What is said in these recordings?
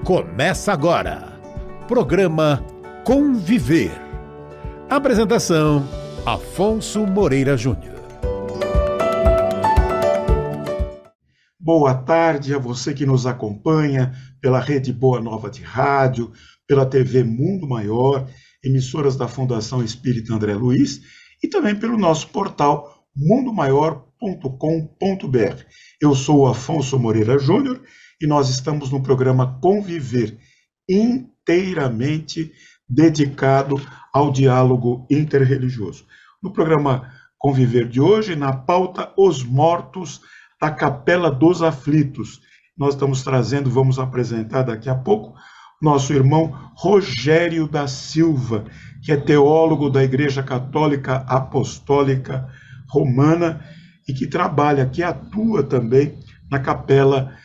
Começa agora, programa Conviver. Apresentação, Afonso Moreira Júnior. Boa tarde a você que nos acompanha pela Rede Boa Nova de Rádio, pela TV Mundo Maior, emissoras da Fundação Espírita André Luiz e também pelo nosso portal mundomaior.com.br. Eu sou o Afonso Moreira Júnior e nós estamos no programa Conviver, inteiramente dedicado ao diálogo interreligioso. No programa Conviver de hoje, na pauta Os Mortos da Capela dos Aflitos, nós estamos trazendo, vamos apresentar daqui a pouco, nosso irmão Rogério da Silva, que é teólogo da Igreja Católica Apostólica Romana e que trabalha, que atua também na Capela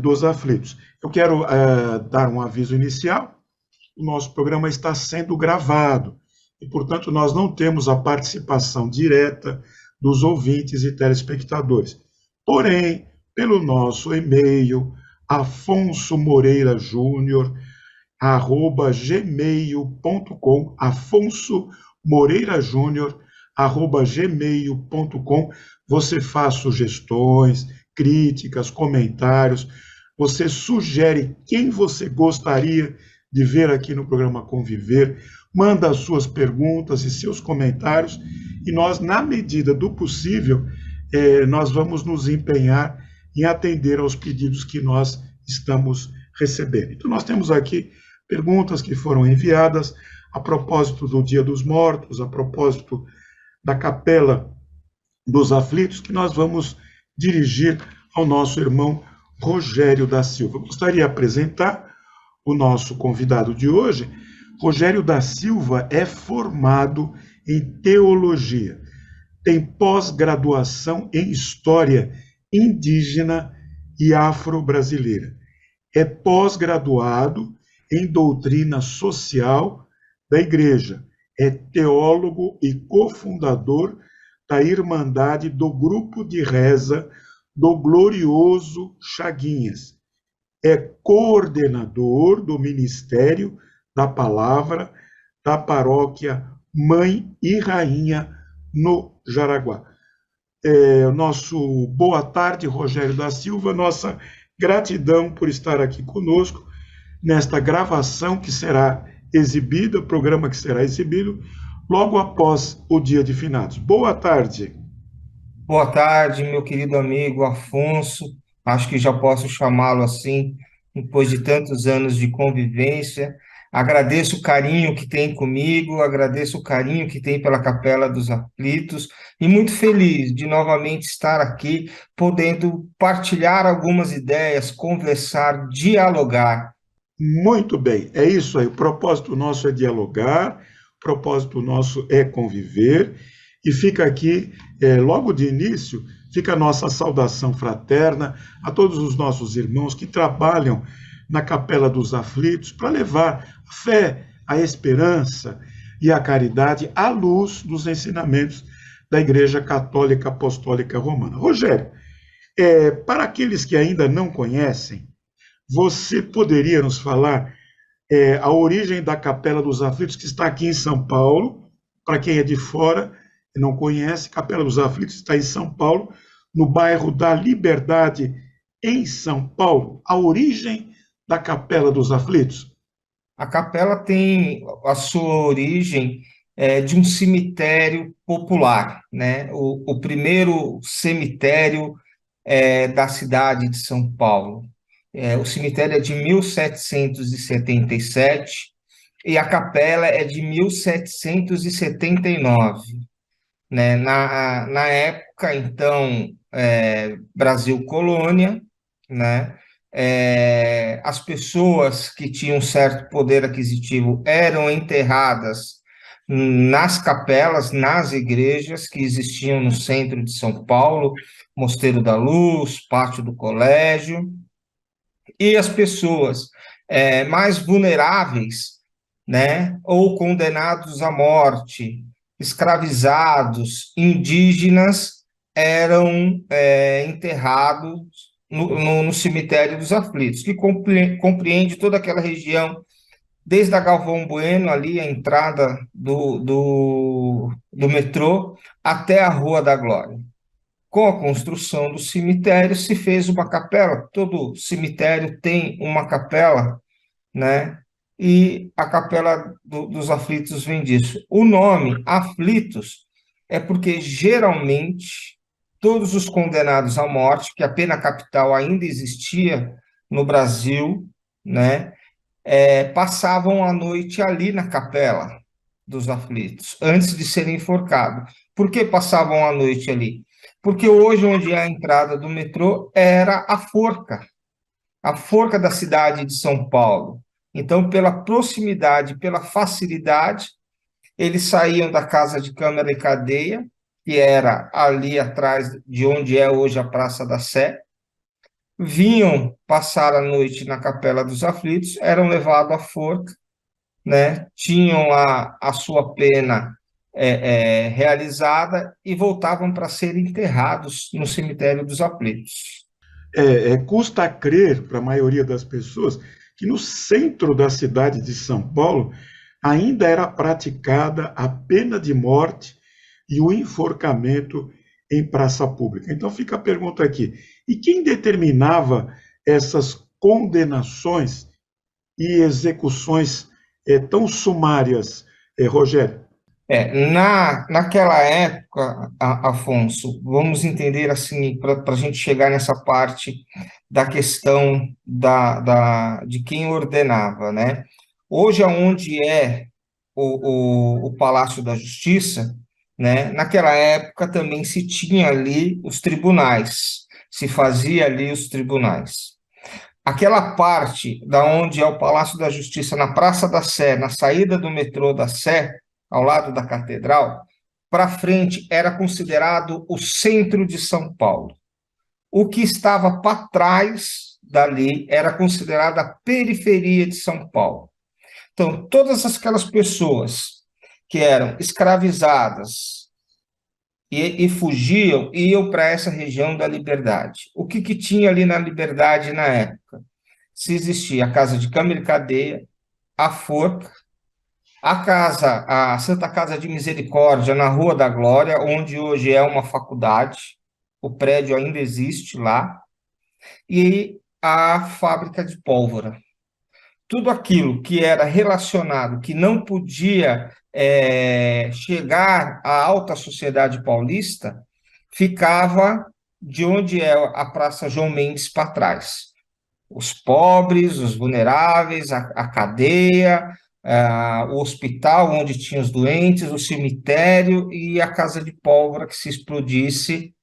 dos Aflitos. Eu quero dar um aviso inicial. O nosso programa está sendo gravado e, portanto, nós não temos a participação direta dos ouvintes e telespectadores. Porém, pelo nosso e-mail, afonsomoreirajunior@gmail.com, afonsomoreirajunior@gmail.com, você faz sugestões, críticas, comentários, você sugere quem você gostaria de ver aqui no programa Conviver, manda as suas perguntas e seus comentários, e nós, na medida do possível, nós vamos nos empenhar em atender aos pedidos que nós estamos recebendo. Então, nós temos aqui perguntas que foram enviadas a propósito do Dia dos Mortos, a propósito da Capela dos Aflitos, que nós vamos dirigir ao nosso irmão Rogério da Silva. Eu gostaria de apresentar o nosso convidado de hoje. Rogério da Silva é formado em teologia, tem pós-graduação em história indígena e afro-brasileira, é pós-graduado em doutrina social da Igreja, é teólogo e cofundador da Irmandade do Grupo de Reza do Glorioso Chaguinhas. É coordenador do Ministério da Palavra da Paróquia Mãe e Rainha no Jaraguá. Nosso boa tarde, Rogério da Silva, nossa gratidão por estar aqui conosco nesta gravação que será exibida, programa que será exibido logo após o Dia de Finados. Boa tarde. Boa tarde, meu querido amigo Afonso. Acho que já posso chamá-lo assim, depois de tantos anos de convivência. Agradeço o carinho que tem comigo, agradeço o carinho que tem pela Capela dos Aflitos e muito feliz de novamente estar aqui, podendo partilhar algumas ideias, conversar, dialogar. Muito bem, é isso aí. O propósito nosso é dialogar, o propósito nosso é conviver. E fica aqui, logo de início, fica a nossa saudação fraterna a todos os nossos irmãos que trabalham na Capela dos Aflitos para levar a fé, a esperança e a caridade à luz dos ensinamentos da Igreja Católica Apostólica Romana. Rogério, para aqueles que ainda não conhecem, você poderia nos falar a origem da Capela dos Aflitos, que está aqui em São Paulo, para quem é de fora e não conhece, Capela dos Aflitos está em São Paulo, no bairro da Liberdade, em São Paulo. A origem da Capela dos Aflitos? A capela tem a sua origem de um cemitério popular, né? O primeiro cemitério da cidade de São Paulo. O cemitério é de 1777 e a capela é de 1779. Né? Na época, então, Brasil colônia, né? As pessoas que tinham certo poder aquisitivo eram enterradas nas capelas, nas igrejas que existiam no centro de São Paulo, Mosteiro da Luz, pátio do colégio, e as pessoas mais vulneráveis, né, ou condenados à morte, escravizados, indígenas, eram enterrados no cemitério dos Aflitos, que compreende toda aquela região, desde a Galvão Bueno, ali, a entrada do metrô, até a Rua da Glória. Com a construção do cemitério, se fez uma capela. Todo cemitério tem uma capela, né? E a capela dos aflitos vem disso. O nome aflitos é porque, geralmente, todos os condenados à morte, que a pena capital ainda existia no Brasil, né? Passavam a noite ali na capela dos aflitos, antes de serem enforcados. Por que passavam a noite ali? Porque hoje, onde é a entrada do metrô, era a forca da cidade de São Paulo. Então, pela proximidade, pela facilidade, eles saíam da casa de câmara e cadeia, que era ali atrás de onde é hoje a Praça da Sé, vinham passar a noite na Capela dos Aflitos, eram levados à forca, né? Tinham a sua pena realizada e voltavam para serem enterrados no cemitério dos Aflitos. Custa crer para a maioria das pessoas que no centro da cidade de São Paulo ainda era praticada a pena de morte e o enforcamento em praça pública. Então fica a pergunta aqui: e quem determinava essas condenações e execuções tão sumárias, Rogério? Naquela época, Afonso, vamos entender assim, para a gente chegar nessa parte da questão de quem ordenava, né? Hoje, onde é o Palácio da Justiça, né? Naquela época também se tinha ali os tribunais, se fazia ali os tribunais. Aquela parte da onde é o Palácio da Justiça, na Praça da Sé, na saída do metrô da Sé, ao lado da catedral, para frente era considerado o centro de São Paulo. O que estava para trás dali era considerada a periferia de São Paulo. Então, todas aquelas pessoas que eram escravizadas e fugiam, iam para essa região da Liberdade. O que tinha ali na Liberdade na época? Se existia a casa de câmara e cadeia, a forca, a Santa Casa de Misericórdia, na Rua da Glória, onde hoje é uma faculdade, o prédio ainda existe lá, e a fábrica de pólvora. Tudo aquilo que era relacionado, que não podia chegar à alta sociedade paulista, ficava de onde é a Praça João Mendes para trás. Os pobres, os vulneráveis, a cadeia, o hospital onde tinha os doentes, o cemitério e a casa de pólvora que se explodisse,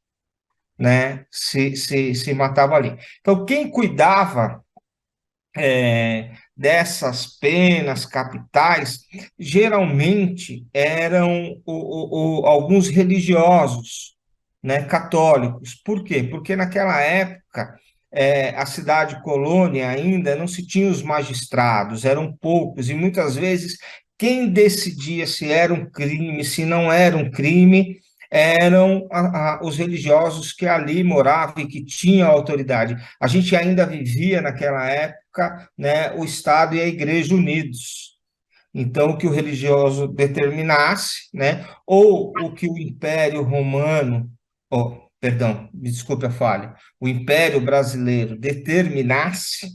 né, se matava ali. Então, quem cuidava dessas penas capitais, geralmente eram alguns religiosos, né, católicos. Por quê? Porque naquela época a cidade colônia ainda não se tinha os magistrados, eram poucos, e muitas vezes quem decidia se era um crime, se não era um crime, eram os religiosos que ali moravam e que tinham autoridade. A gente ainda vivia naquela época, né, o Estado e a Igreja unidos. Então, o que o religioso determinasse, né, ou o que o Império Romano, perdão, me desculpe a falha, o Império Brasileiro determinasse,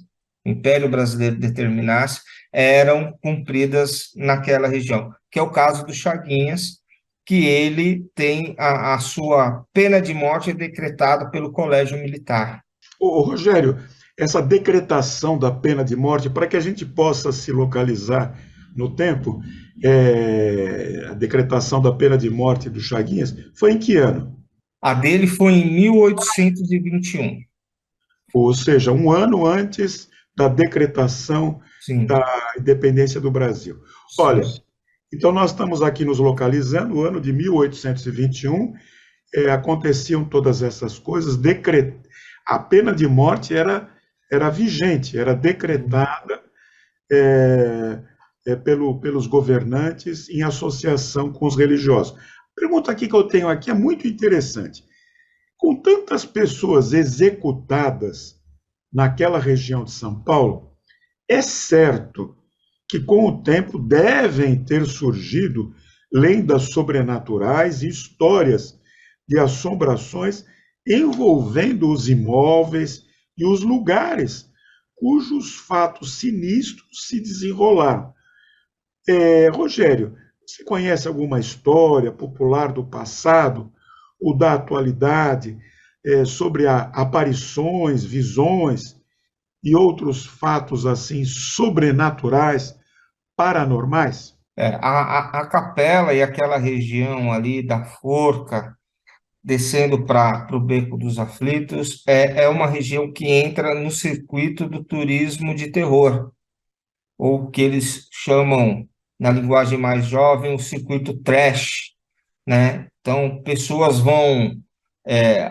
eram cumpridas naquela região, que é o caso do Chaguinhas, que ele tem a sua pena de morte decretada pelo Colégio Militar. Rogério, essa decretação da pena de morte, para que a gente possa se localizar no tempo, a decretação da pena de morte do Chaguinhas, foi em que ano? A dele foi em 1821. Ou seja, um ano antes da decretação Sim. da independência do Brasil. Olha, então nós estamos aqui nos localizando no ano de 1821, aconteciam todas essas coisas, a pena de morte era vigente, era decretada pelos governantes em associação com os religiosos. A pergunta aqui que eu tenho aqui é muito interessante. Com tantas pessoas executadas naquela região de São Paulo, é certo que com o tempo devem ter surgido lendas sobrenaturais e histórias de assombrações envolvendo os imóveis e os lugares cujos fatos sinistros se desenrolaram. Rogério, você conhece alguma história popular do passado ou da atualidade sobre aparições, visões e outros fatos assim sobrenaturais, paranormais? A capela e aquela região ali da Forca, descendo para o Beco dos Aflitos, é uma região que entra no circuito do turismo de terror, ou que eles chamam, na linguagem mais jovem, o circuito trash, né? Então, pessoas vão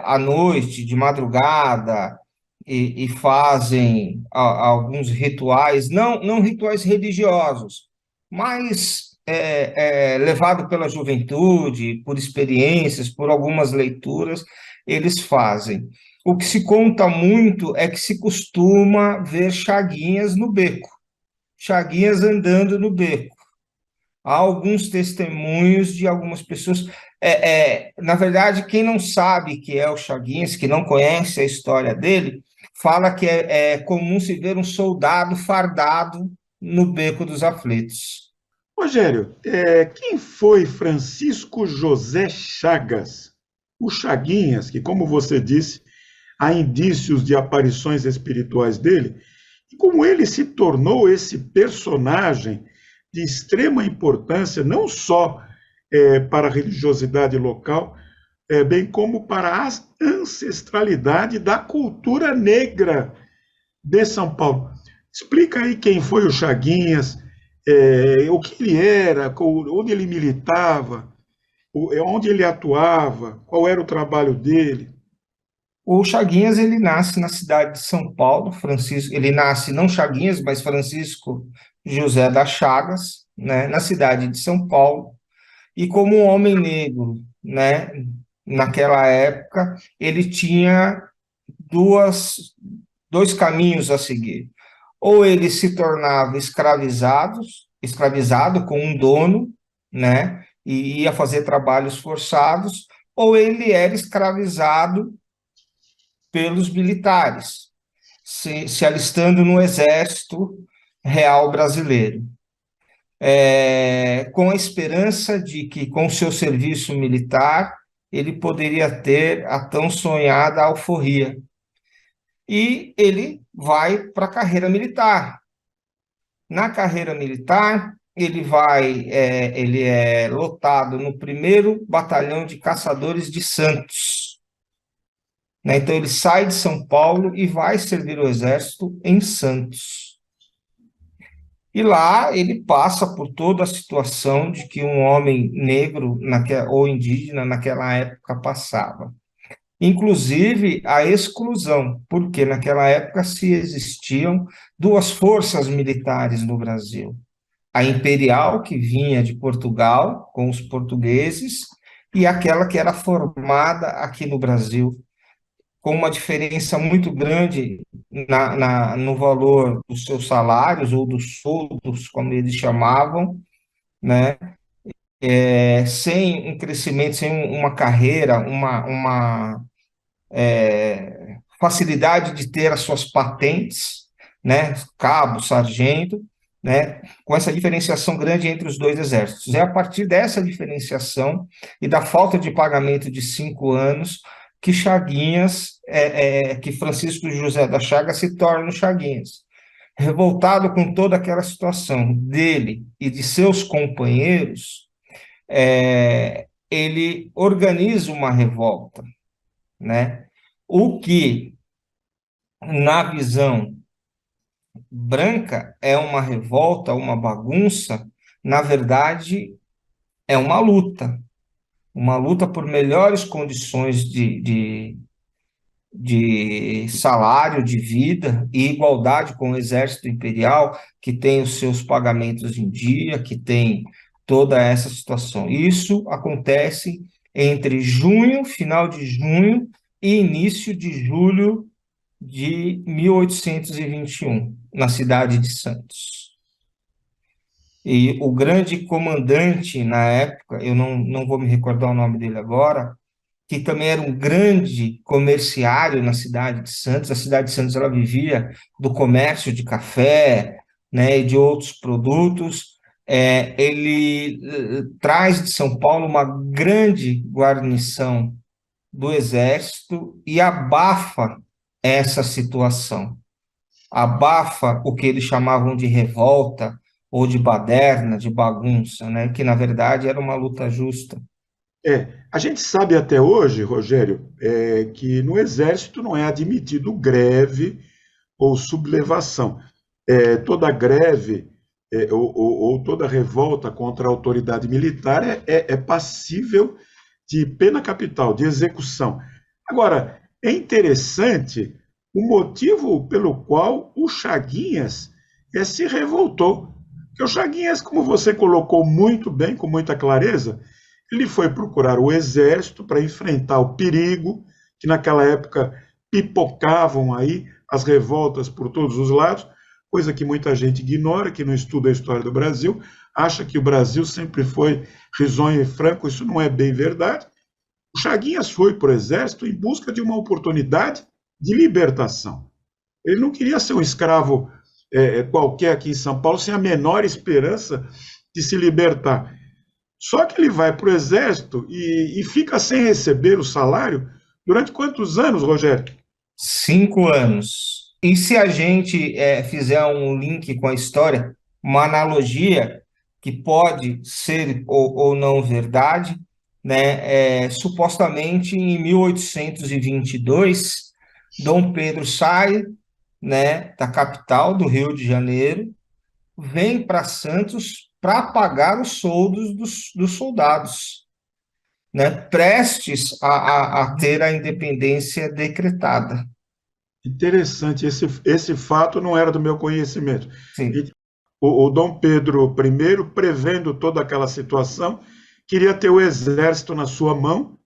à noite, de madrugada, e fazem alguns rituais, não rituais religiosos, mas levado pela juventude, por experiências, por algumas leituras, eles fazem. O que se conta muito é que se costuma ver chaguinhas no beco, chaguinhas andando no beco. Há alguns testemunhos de algumas pessoas. Na verdade, quem não sabe que é o Chaguinhas, que não conhece a história dele, fala que é comum se ver um soldado fardado no Beco dos Aflitos. Rogério, quem foi Francisco José Chagas? O Chaguinhas, que, como você disse, há indícios de aparições espirituais dele, e como ele se tornou esse personagem de extrema importância, não só para a religiosidade local, bem como para a ancestralidade da cultura negra de São Paulo. Explica aí quem foi o Chaguinhas, o que ele era, onde ele militava, onde ele atuava, qual era o trabalho dele. O Chaguinhas, ele nasce na cidade de São Paulo, ele nasce não Chaguinhas, mas Francisco José das Chagas, né, na cidade de São Paulo, e como um homem negro, né, naquela época, ele tinha dois caminhos a seguir. Ou ele se tornava escravizado com um dono, né, e ia fazer trabalhos forçados, ou ele era escravizado pelos militares, se alistando no Exército Real Brasileiro, com a esperança de que, com seu serviço militar, ele poderia ter a tão sonhada alforria. E ele vai para a carreira militar. Na carreira militar, ele é lotado no 1º Batalhão de Caçadores de Santos, né? Então, ele sai de São Paulo e vai servir o Exército em Santos. E lá ele passa por toda a situação de que um homem negro ou indígena naquela época passava. Inclusive a exclusão, porque naquela época se existiam duas forças militares no Brasil. A imperial, que vinha de Portugal, com os portugueses, e aquela que era formada aqui no Brasil, com uma diferença muito grande no valor dos seus salários, ou dos soldos, como eles chamavam, né? Sem um crescimento, sem uma carreira, uma facilidade de ter as suas patentes, né? Cabo, sargento, né? Com essa diferenciação grande entre os dois exércitos. É a partir dessa diferenciação e da falta de pagamento de 5 anos que que Francisco José das Chagas se torna o Chaguinhas. Revoltado com toda aquela situação dele e de seus companheiros, ele organiza uma revolta, né? O que, na visão branca, é uma revolta, uma bagunça, na verdade, é uma luta. uma luta por melhores condições de salário, de vida e igualdade com o exército imperial, que tem os seus pagamentos em dia, que tem toda essa situação. Isso acontece entre junho, final de junho, e início de julho de 1821, na cidade de Santos. E o grande comandante na época, eu não vou me recordar o nome dele agora, que também era um grande comerciário na cidade de Santos. A cidade de Santos ela vivia do comércio de café, né, e de outros produtos. Ele traz de São Paulo uma grande guarnição do exército e abafa essa situação. Abafa o que eles chamavam de revolta ou de baderna, de bagunça, né, que na verdade era uma luta justa. A gente sabe até hoje, Rogério, que no Exército não é admitido greve ou sublevação. Toda greve ou toda revolta contra a autoridade militar é passível de pena capital, de execução. Agora, é interessante o motivo pelo qual o Chaguinhas se revoltou. Porque o Chaguinhas, como você colocou muito bem, com muita clareza, ele foi procurar o exército para enfrentar o perigo, que naquela época pipocavam aí as revoltas por todos os lados, coisa que muita gente ignora, que não estuda a história do Brasil, acha que o Brasil sempre foi risonho e franco, isso não é bem verdade. O Chaguinhas foi para o exército em busca de uma oportunidade de libertação. Ele não queria ser um escravo qualquer aqui em São Paulo, sem a menor esperança de se libertar. Só que ele vai para o exército e fica sem receber o salário durante quantos anos, Rogério? 5 anos. E se a gente fizer um link com a história, uma analogia que pode ser ou não verdade, né? Supostamente em 1822, Dom Pedro sai, né, da capital do Rio de Janeiro, vem para Santos para pagar os soldos dos soldados, né, prestes a ter a independência decretada. Interessante, esse fato não era do meu conhecimento. Sim. E o Dom Pedro I, prevendo toda aquela situação, queria ter o exército na sua mão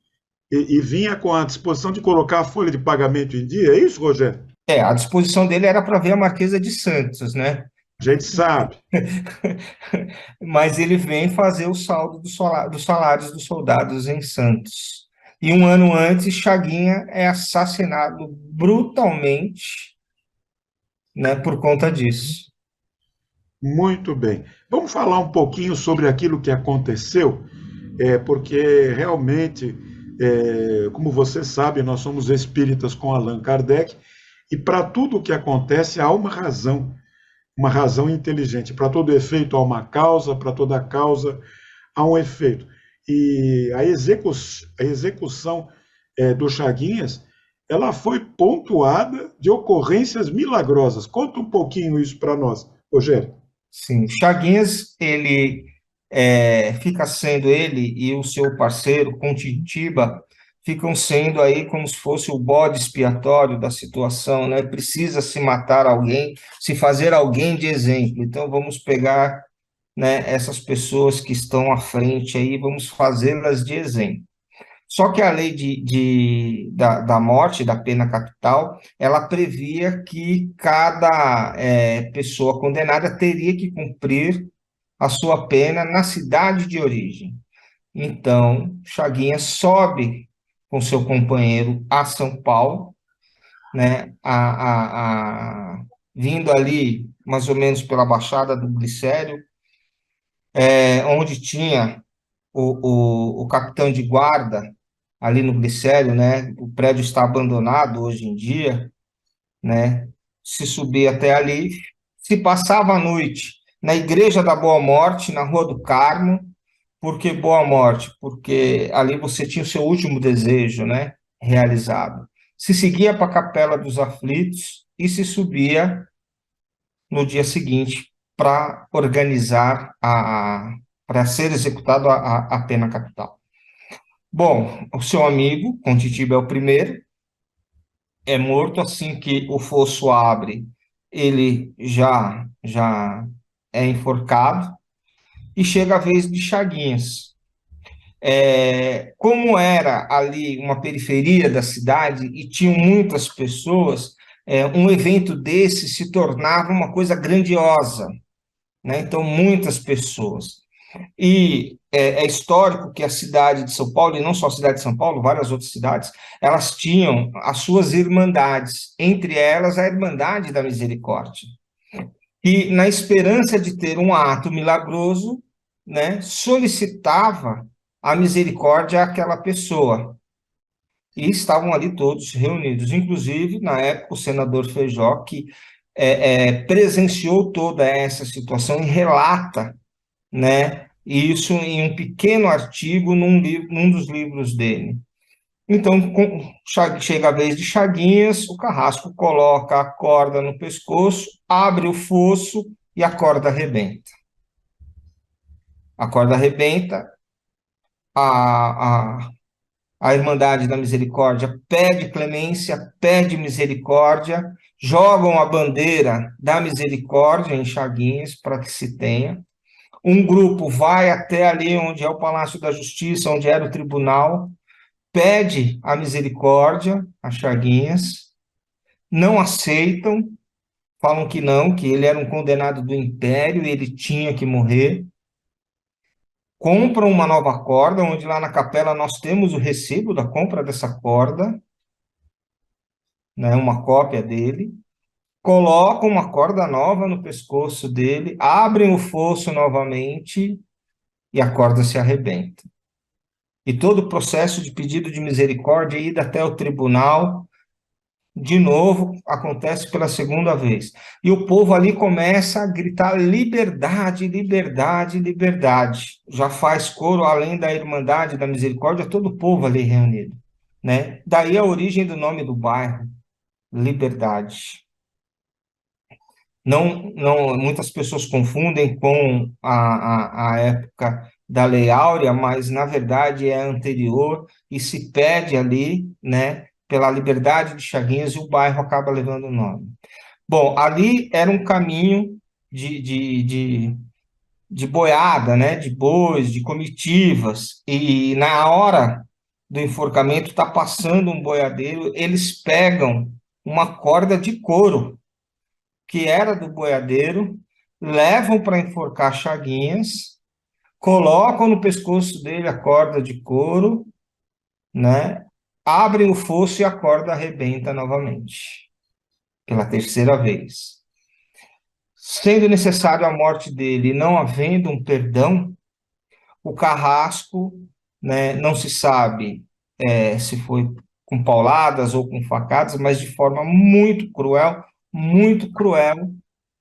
e vinha com a disposição de colocar a folha de pagamento em dia. É isso, Rogério? A disposição dele era para ver a Marquesa de Santos, né? A gente sabe. Mas ele vem fazer o saldo dos salários dos soldados em Santos. E um ano antes, Chaguinha é assassinado brutalmente, né, por conta disso. Muito bem. Vamos falar um pouquinho sobre aquilo que aconteceu, porque realmente, como você sabe, nós somos espíritas com Allan Kardec, e para tudo o que acontece há uma razão inteligente. Para todo efeito há uma causa, para toda causa há um efeito. E a execução do Chaguinhas, ela foi pontuada de ocorrências milagrosas. Conta um pouquinho isso para nós, Rogério. Sim, Chaguinhas, fica sendo ele e o seu parceiro, Contintiba, ficam sendo aí como se fosse o bode expiatório da situação, né? Precisa se matar alguém, se fazer alguém de exemplo. Então, vamos pegar, né, essas pessoas que estão à frente aí, vamos fazê-las de exemplo. Só que a lei da morte, da pena capital, ela previa que cada pessoa condenada teria que cumprir a sua pena na cidade de origem. Então, Chaguinha sobe com seu companheiro a São Paulo, né, vindo ali mais ou menos pela Baixada do Glicério, onde tinha o capitão de guarda ali no Glicério, né? O prédio está abandonado hoje em dia, né? Se subia até ali, se passava a noite na Igreja da Boa Morte, na Rua do Carmo. Por que Boa Morte? Porque ali você tinha o seu último desejo, né? Realizado. Se seguia para a Capela dos Aflitos e se subia no dia seguinte para organizar para ser executado a pena capital. Bom, o seu amigo, Contitiba é o primeiro, é morto assim que o fosso abre, ele já é enforcado, e chega a vez de Chaguinhas. Como era ali uma periferia da cidade e tinham muitas pessoas, um evento desse se tornava uma coisa grandiosa, né? Então, muitas pessoas. E é histórico que a cidade de São Paulo, e não só a cidade de São Paulo, várias outras cidades, elas tinham as suas irmandades, entre elas a Irmandade da Misericórdia. E na esperança de ter um ato milagroso, né, solicitava a misericórdia àquela pessoa. E estavam ali todos reunidos, inclusive, na época, o senador Feijó, que presenciou toda essa situação e relata, né, isso em um pequeno artigo num dos livros dele. Então, chega a vez de Chaguinhas, o carrasco coloca a corda no pescoço, abre o fosso e a corda arrebenta. A corda arrebenta, a, a, a Irmandade da Misericórdia pede clemência, pede misericórdia, jogam a bandeira da misericórdia em Chaguinhas para que se tenha. Um grupo vai até ali onde é o Palácio da Justiça, onde era o tribunal, pede a misericórdia a Chaguinhas, não aceitam, falam que não, que ele era um condenado do império e ele tinha que morrer. Compram uma nova corda, onde lá na capela nós temos o recibo da compra dessa corda, né, uma cópia dele. Colocam uma corda nova no pescoço dele, abrem o fosso novamente e a corda se arrebenta. E todo o processo de pedido de misericórdia, ida até o tribunal, de novo, acontece pela segunda vez. E o povo ali começa a gritar liberdade, liberdade, liberdade. Já faz coro, além da Irmandade da Misericórdia, todo o povo ali reunido, né? Daí a origem do nome do bairro, Liberdade. Não, muitas pessoas confundem com a época da Lei Áurea, mas na verdade é anterior e se pede ali, né, pela liberdade de Chaguinhas e o bairro acaba levando o nome. Bom, ali era um caminho de boiada, né, de bois, de comitivas, e na hora do enforcamento está passando um boiadeiro, eles pegam uma corda de couro que era do boiadeiro, levam para enforcar Chaguinhas, colocam no pescoço dele a corda de couro, né? Abrem o fosso e a corda arrebenta novamente, pela terceira vez. Sendo necessário a morte dele, não havendo um perdão, o carrasco, né, não se sabe se foi com pauladas ou com facadas, mas de forma muito cruel,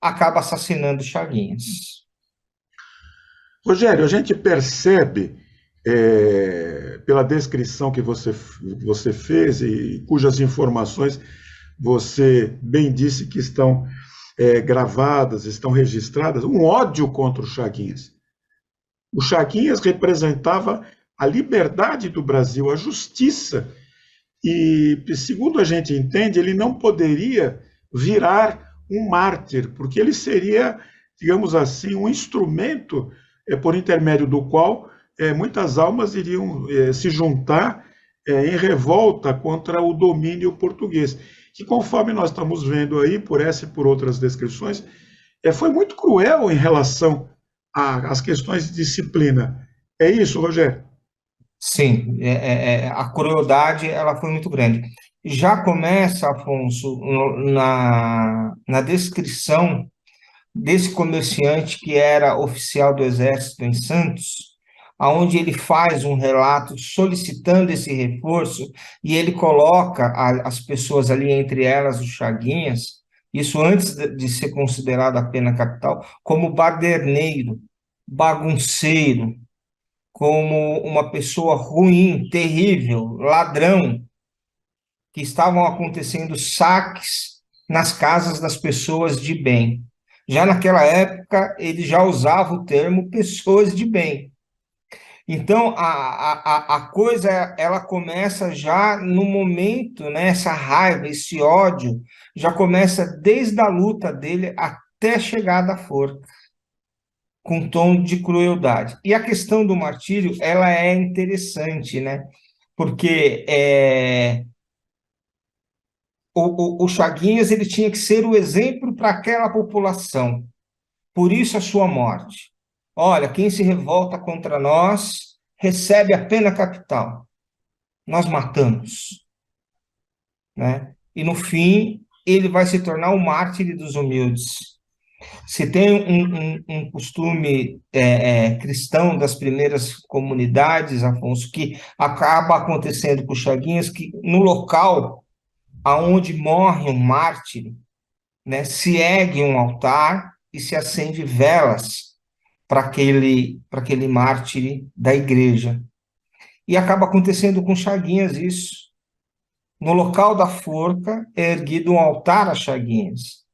acaba assassinando Chaguinhas. Rogério, a gente percebe, pela descrição que você fez e cujas informações você bem disse que estão gravadas, estão registradas, um ódio contra o Chaguinhas. O Chaguinhas representava a liberdade do Brasil, a justiça. E, segundo a gente entende, ele não poderia virar um mártir, porque ele seria, digamos assim, um instrumento por intermédio do qual muitas almas iriam se juntar em revolta contra o domínio português, que, conforme nós estamos vendo aí, por essa e por outras descrições, foi muito cruel em relação às questões de disciplina. É isso, Rogério? Sim, a crueldade ela foi muito grande. Já começa, Afonso, na descrição desse comerciante que era oficial do Exército em Santos, aonde ele faz um relato solicitando esse reforço e ele coloca as pessoas ali, entre elas os Chaguinhas, isso antes de ser considerado a pena capital, como baderneiro, bagunceiro, como uma pessoa ruim, terrível, ladrão, que estavam acontecendo saques nas casas das pessoas de bem. Já naquela época, ele já usava o termo pessoas de bem. Então, a coisa, ela começa já no momento, né? Essa raiva, esse ódio, já começa desde a luta dele até chegar da forca, com tom de crueldade. E a questão do martírio, ela é interessante, né? Porque o Chaguinhas, ele tinha que ser o exemplo para aquela população. Por isso a sua morte. Olha, quem se revolta contra nós recebe a pena capital. Nós matamos, né? E no fim, ele vai se tornar o mártir dos humildes. Se tem um costume cristão das primeiras comunidades, Afonso, que acaba acontecendo com o Chaguinhas, que no local aonde morre um mártir, né, se ergue um altar e se acende velas para aquele mártir da igreja. E acaba acontecendo com Chaguinhas isso. No local da forca é erguido um altar a Chaguinhas.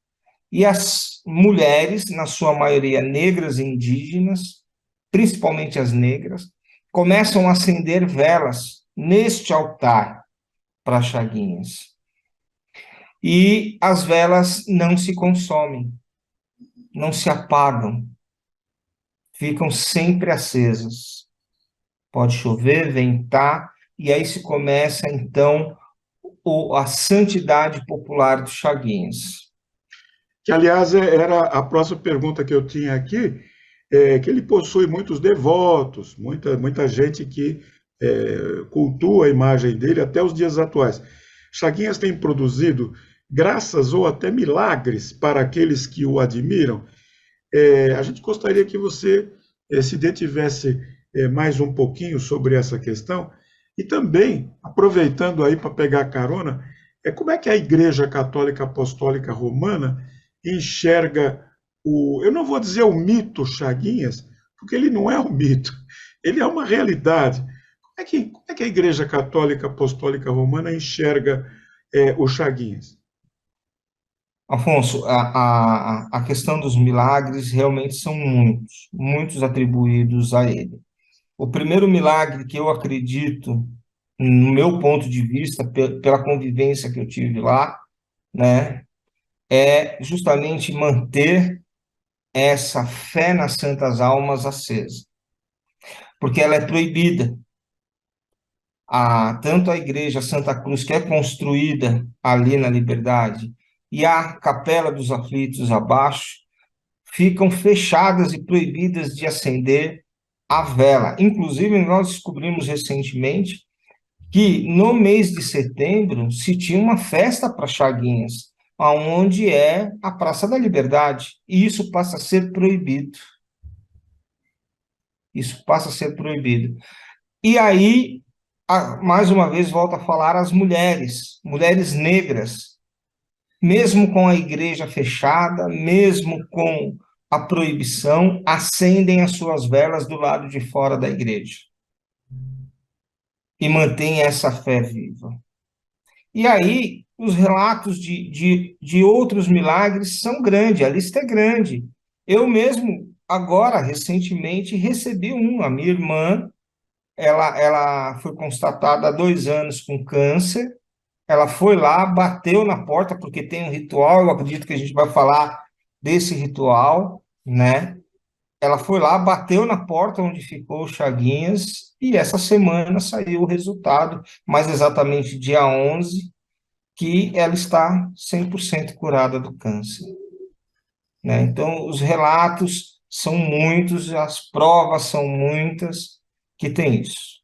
E as mulheres, na sua maioria negras e indígenas, principalmente as negras, começam a acender velas neste altar para Chaguinhas. E as velas não se consomem, não se apagam, ficam sempre acesas. Pode chover, ventar, e aí se começa, então, a santidade popular dos Chaguinhas. Que, aliás, era a próxima pergunta que eu tinha aqui, que ele possui muitos devotos, muita gente que cultua a imagem dele até os dias atuais. Chaguinhas tem produzido graças ou até milagres para aqueles que o admiram. A gente gostaria que você se detivesse mais um pouquinho sobre essa questão e também, aproveitando aí para pegar carona, como é que a Igreja Católica Apostólica Romana enxerga eu não vou dizer o mito Chaguinhas, porque ele não é um mito, ele é uma realidade. Como é que a Igreja Católica Apostólica Romana enxerga o Chaguinhas? Afonso, a questão dos milagres realmente são muitos, muitos atribuídos a ele. O primeiro milagre que eu acredito, no meu ponto de vista, pela convivência que eu tive lá, né, é justamente manter essa fé nas santas almas acesa, porque ela é proibida. Tanto a Igreja Santa Cruz, que é construída ali na Liberdade, e a Capela dos Aflitos abaixo, ficam fechadas e proibidas de acender a vela. Inclusive, nós descobrimos recentemente que no mês de setembro se tinha uma festa para Chaguinhas, aonde é a Praça da Liberdade, e isso passa a ser proibido. Isso passa a ser proibido. E aí, mais uma vez, volto a falar as mulheres negras, mesmo com a igreja fechada, mesmo com a proibição, acendem as suas velas do lado de fora da igreja e mantêm essa fé viva. E aí, os relatos de outros milagres são grandes, a lista é grande. Eu mesmo, agora, recentemente, recebi a minha irmã, ela foi constatada há 2 anos com câncer, ela foi lá, bateu na porta, porque tem um ritual, eu acredito que a gente vai falar desse ritual, né? Ela foi lá, bateu na porta onde ficou o Chaguinhas, e essa semana saiu o resultado, mais exatamente dia 11, que ela está 100% curada do câncer, né? Então, os relatos são muitos, as provas são muitas que tem isso.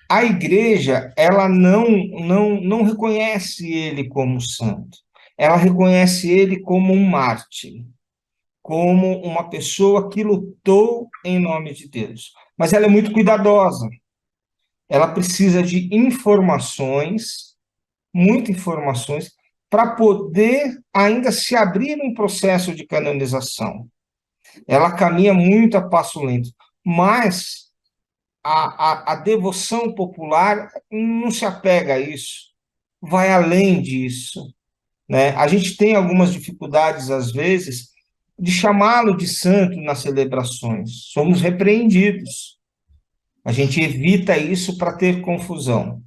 A igreja, ela não reconhece ele como santo. Ela reconhece ele como um mártir, como uma pessoa que lutou em nome de Deus. Mas ela é muito cuidadosa. Ela precisa de informações, muitas informações, para poder ainda se abrir um processo de canonização. Ela caminha muito a passo lento, mas a devoção popular não se apega a isso, vai além disso, né? A gente tem algumas dificuldades, às vezes, de chamá-lo de santo nas celebrações, somos repreendidos, A gente evita isso para ter confusão,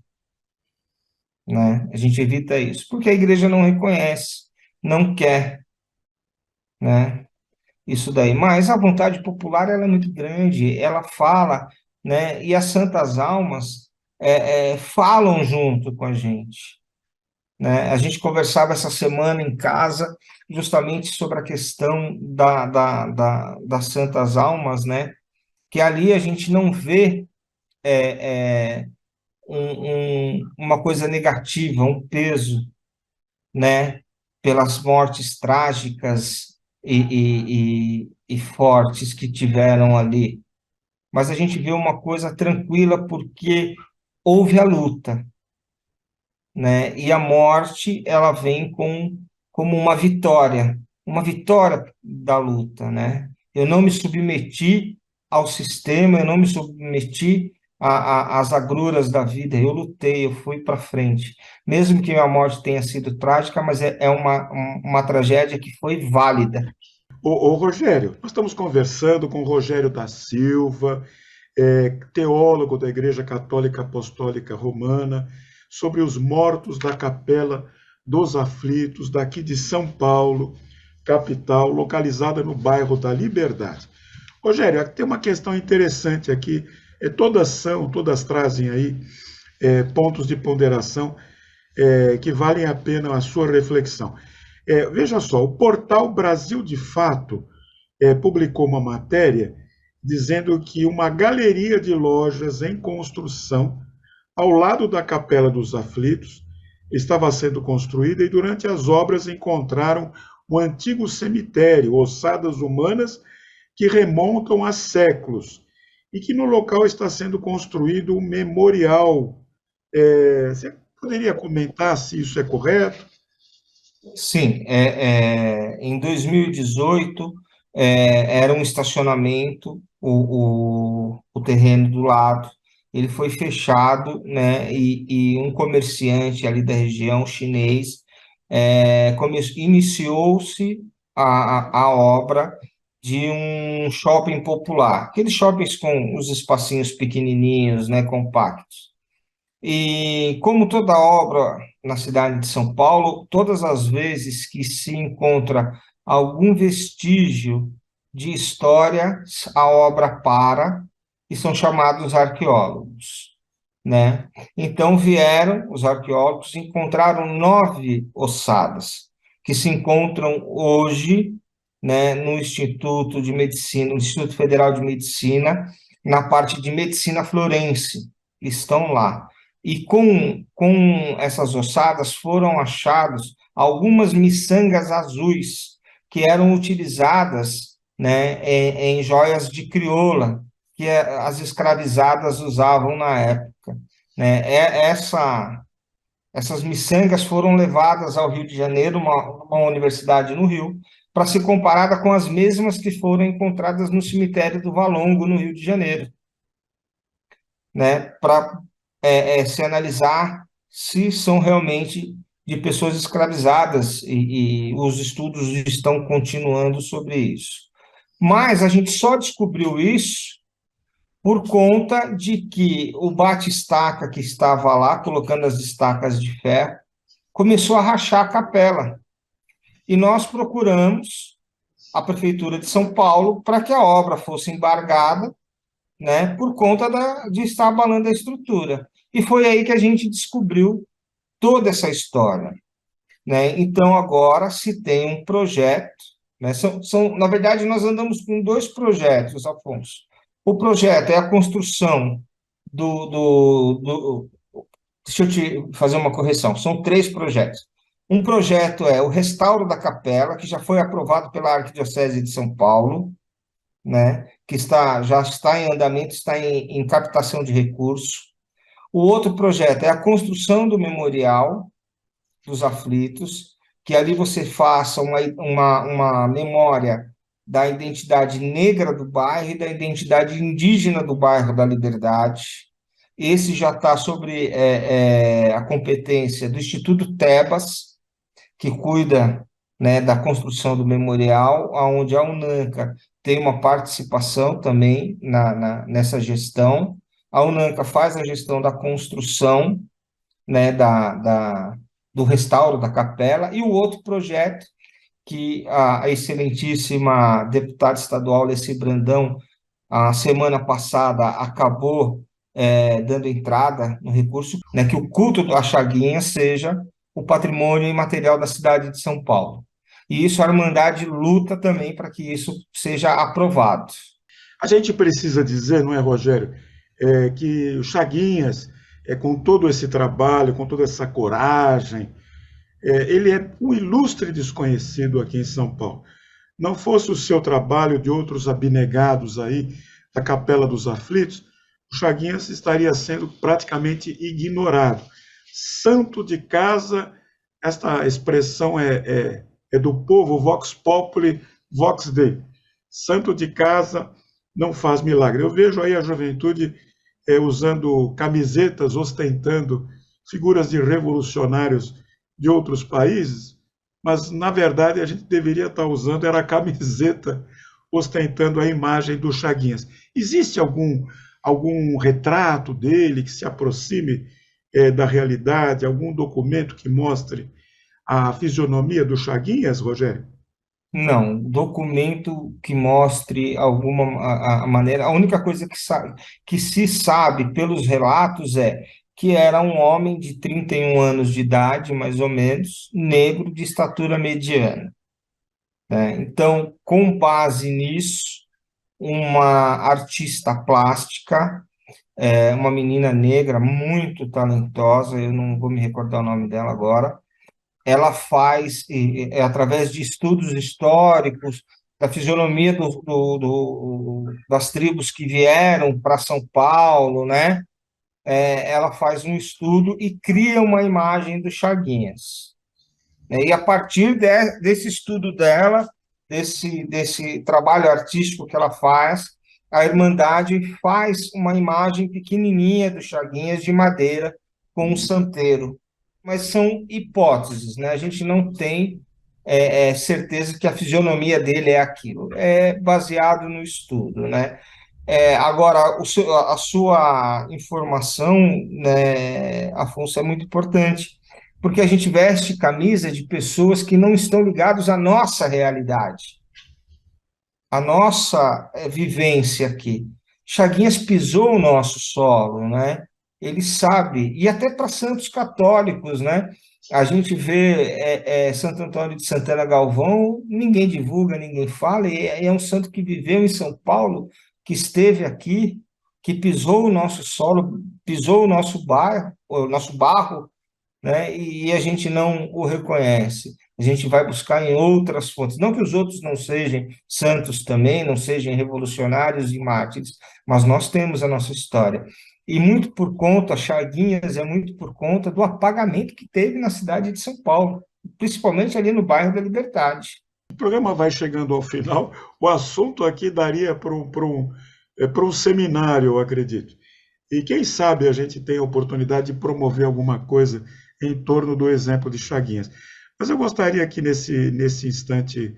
né? A gente evita isso, porque a igreja não reconhece, não quer, né? Isso daí. Mas a vontade popular ela é muito grande, ela fala, né? E as santas almas falam junto com a gente, né? A gente conversava essa semana em casa justamente sobre a questão das santas almas, né? Que ali a gente não vê uma coisa negativa, um peso, né? Pelas mortes trágicas e fortes que tiveram ali. Mas a gente vê uma coisa tranquila porque houve a luta, né? E a morte, ela vem como uma vitória da luta, né? Eu não me submeti ao sistema, eu não me submeti às agruras da vida, eu lutei, eu fui para frente. Mesmo que a morte tenha sido trágica, mas é uma tragédia que foi válida. Ô, Rogério, nós estamos conversando com o Rogério da Silva, teólogo da Igreja Católica Apostólica Romana, sobre os mortos da Capela dos Aflitos, daqui de São Paulo, capital, localizada no bairro da Liberdade. Rogério, tem uma questão interessante aqui, todas trazem aí pontos de ponderação que valem a pena a sua reflexão. Veja só, o portal Brasil de Fato publicou uma matéria dizendo que uma galeria de lojas em construção ao lado da Capela dos Aflitos estava sendo construída e durante as obras encontraram um antigo cemitério, ossadas humanas que remontam a séculos e que no local está sendo construído um memorial. Você poderia comentar se isso é correto? Sim, em 2018 era um estacionamento, o terreno do lado, ele foi fechado, né, e um comerciante ali da região, chinês, iniciou-se a obra de um shopping popular, aqueles shoppings com os espacinhos pequenininhos, né, compactos. E como toda obra na cidade de São Paulo, todas as vezes que se encontra algum vestígio de história, a obra para e são chamados arqueólogos, né? Então vieram os arqueólogos e encontraram 9 ossadas que se encontram hoje, né, no Instituto de Medicina, no Instituto Federal de Medicina, na parte de medicina florense, estão lá. E com essas ossadas foram achados algumas miçangas azuis que eram utilizadas, né, em joias de crioula que as escravizadas usavam na época, né? Essas miçangas foram levadas ao Rio de Janeiro, uma universidade no Rio, para ser comparada com as mesmas que foram encontradas no cemitério do Valongo, no Rio de Janeiro, né? Para se analisar se são realmente de pessoas escravizadas, e os estudos estão continuando sobre isso. Mas a gente só descobriu isso por conta de que o bate-estaca que estava lá, colocando as estacas de ferro, começou a rachar a capela. E nós procuramos a Prefeitura de São Paulo para que a obra fosse embargada, né, por conta de estar abalando a estrutura. E foi aí que a gente descobriu toda essa história, né? Então, agora se tem um projeto, né? Na verdade, nós andamos com 2 projetos, Afonso. O projeto é a construção deixa eu te fazer uma correção, são 3 projetos. Um projeto é o restauro da capela, que já foi aprovado pela Arquidiocese de São Paulo, né? Que já está em andamento, está em captação de recursos. O outro projeto é a construção do memorial dos aflitos, que ali você faça uma memória da identidade negra do bairro e da identidade indígena do bairro da Liberdade. Esse já está sobre a competência do Instituto Tebas, que cuida, né, da construção do memorial, onde a UNANCA tem uma participação também nessa gestão, A UNANCA faz a gestão da construção, né, do restauro da capela, e o outro projeto que a excelentíssima deputada estadual Leci Brandão, a semana passada, acabou dando entrada no recurso, né, que o culto da Chaguinha seja o patrimônio imaterial da cidade de São Paulo. E isso a Irmandade luta também para que isso seja aprovado. A gente precisa dizer, não é, Rogério, que o Chaguinhas, com todo esse trabalho, com toda essa coragem, ele é um ilustre desconhecido aqui em São Paulo. Não fosse o seu trabalho de outros abnegados aí, da Capela dos Aflitos, o Chaguinhas estaria sendo praticamente ignorado. Santo de casa, esta expressão é do povo, vox populi, vox dei. Santo de casa não faz milagre. Eu vejo aí a juventude usando camisetas, ostentando figuras de revolucionários de outros países, mas, na verdade, a gente deveria estar usando era a camiseta ostentando a imagem do Chaguinhas. Existe algum retrato dele que se aproxime da realidade, algum documento que mostre a fisionomia do Chaguinhas, Rogério? Não, documento que mostre alguma a maneira. A única coisa que se sabe pelos relatos é que era um homem de 31 anos de idade, mais ou menos, negro, de estatura mediana, né? Então, com base nisso, uma artista plástica, uma menina negra muito talentosa, eu não vou me recordar o nome dela agora, ela faz, através de estudos históricos, da fisionomia das tribos que vieram para São Paulo, né? Ela faz um estudo e cria uma imagem do Chaguinhas. E a partir desse estudo dela, desse trabalho artístico que ela faz, a Irmandade faz uma imagem pequenininha do Chaguinhas de madeira com um santeiro. Mas são hipóteses, né? A gente não tem certeza que a fisionomia dele é aquilo. É baseado no estudo, né? Agora, a sua informação, né, Afonso, é muito importante, porque a gente veste camisa de pessoas que não estão ligados à nossa realidade, à nossa vivência aqui. Chaguinhas pisou o nosso solo, né? Ele sabe, e até para santos católicos, né? A gente vê Santo Antônio de Santana Galvão, ninguém divulga, ninguém fala, e é um santo que viveu em São Paulo, que esteve aqui, que pisou o nosso solo, pisou o nosso barro, né? E a gente não o reconhece. A gente vai buscar em outras fontes. Não que os outros não sejam santos também, não sejam revolucionários e mártires, mas nós temos a nossa história. E muito por conta, Chaguinhas é muito por conta do apagamento que teve na cidade de São Paulo, principalmente ali no bairro da Liberdade. O programa vai chegando ao final. O assunto aqui daria para um seminário, eu acredito. E quem sabe a gente tem a oportunidade de promover alguma coisa em torno do exemplo de Chaguinhas. Mas eu gostaria que nesse instante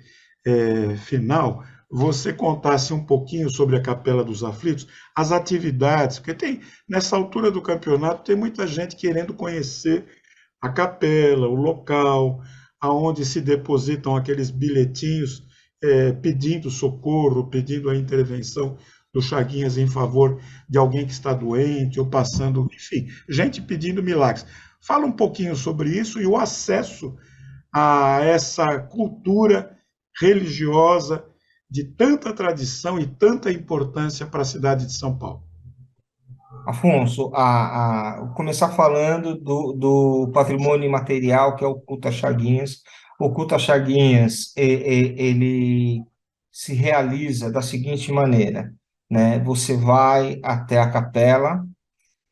final você contasse um pouquinho sobre a Capela dos Aflitos, as atividades, porque nessa altura do campeonato tem muita gente querendo conhecer a capela, o local, aonde se depositam aqueles bilhetinhos pedindo socorro, pedindo a intervenção do Chaguinhas em favor de alguém que está doente ou passando, enfim, gente pedindo milagres. Fala um pouquinho sobre isso e o acesso a essa cultura religiosa de tanta tradição e tanta importância para a cidade de São Paulo. Afonso, começar falando do patrimônio imaterial, que é o culto a Chaguinhas. O culto a Chaguinhas, ele se realiza da seguinte maneira, né? Você vai até a capela,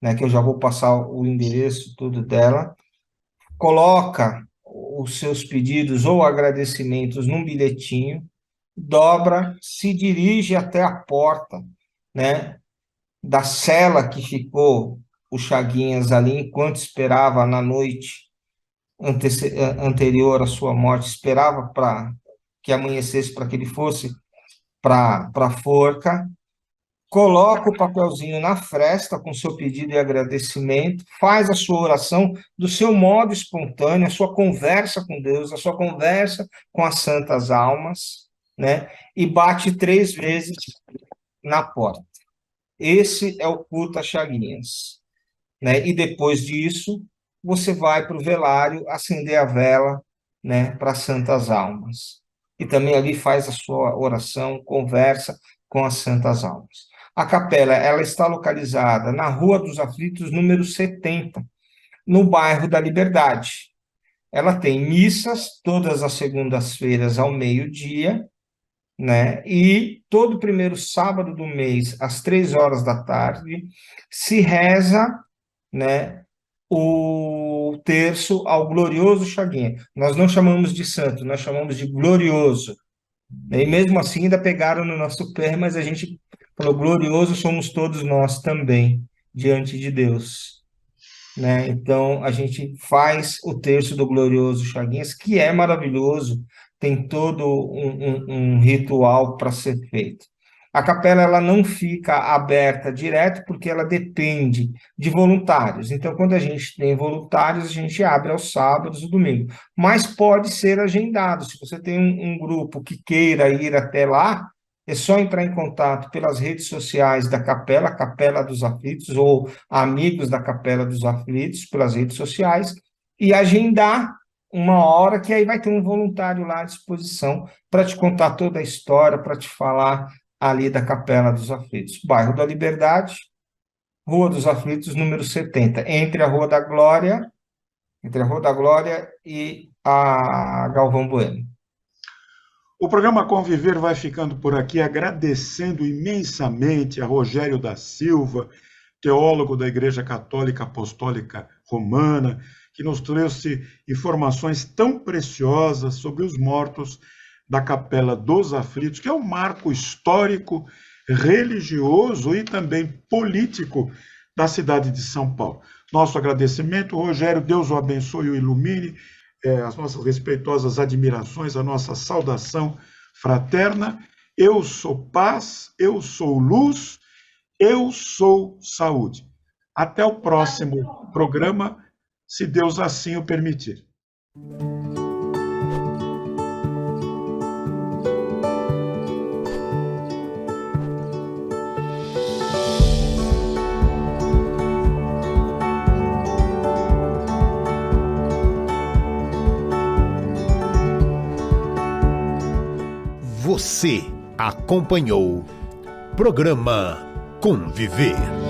né, que eu já vou passar o endereço tudo dela, coloca os seus pedidos ou agradecimentos num bilhetinho, dobra, se dirige até a porta, né, da cela que ficou o Chaguinhas ali enquanto esperava na noite anterior à sua morte, esperava para que amanhecesse para que ele fosse para a forca, coloca o papelzinho na fresta com seu pedido e agradecimento, faz a sua oração do seu modo espontâneo, a sua conversa com Deus, a sua conversa com as santas almas, né? E bate 3 vezes na porta. Esse é o culto às chaguinhas, né? E depois disso, você vai para o velário acender a vela, né, para as santas almas. E também ali faz a sua oração, conversa com as santas almas. A capela, ela está localizada na Rua dos Aflitos, número 70, no bairro da Liberdade. Ela tem missas todas as segundas-feiras ao meio-dia, né? E todo primeiro sábado do mês, às 3 horas da tarde, se reza, né, o terço ao glorioso Chaguinha. Nós não chamamos de santo, nós chamamos de glorioso. E mesmo assim ainda pegaram no nosso pé, mas a gente falou, glorioso somos todos nós também, diante de Deus, né? Então, a gente faz o terço do glorioso Chaguinhas, que é maravilhoso, tem todo um ritual para ser feito. A capela ela não fica aberta direto, porque ela depende de voluntários. Então, quando a gente tem voluntários, a gente abre aos sábados e domingos. Mas pode ser agendado. Se você tem um grupo que queira ir até lá, é só entrar em contato pelas redes sociais da Capela, Capela dos Aflitos, ou Amigos da Capela dos Aflitos, pelas redes sociais, e agendar uma hora, que aí vai ter um voluntário lá à disposição para te contar toda a história, para te falar ali da Capela dos Aflitos. Bairro da Liberdade, Rua dos Aflitos, número 70, entre a Rua da Glória e a Galvão Bueno. O programa Conviver vai ficando por aqui, agradecendo imensamente a Rogério da Silva, teólogo da Igreja Católica Apostólica Romana, que nos trouxe informações tão preciosas sobre os mortos da Capela dos Aflitos, que é um marco histórico, religioso e também político da cidade de São Paulo. Nosso agradecimento, Rogério, Deus o abençoe e o ilumine, as nossas respeitosas admirações, a nossa saudação fraterna. Eu sou paz, eu sou luz, eu sou saúde. Até o próximo programa, se Deus assim o permitir. Você acompanhou programa Conviver.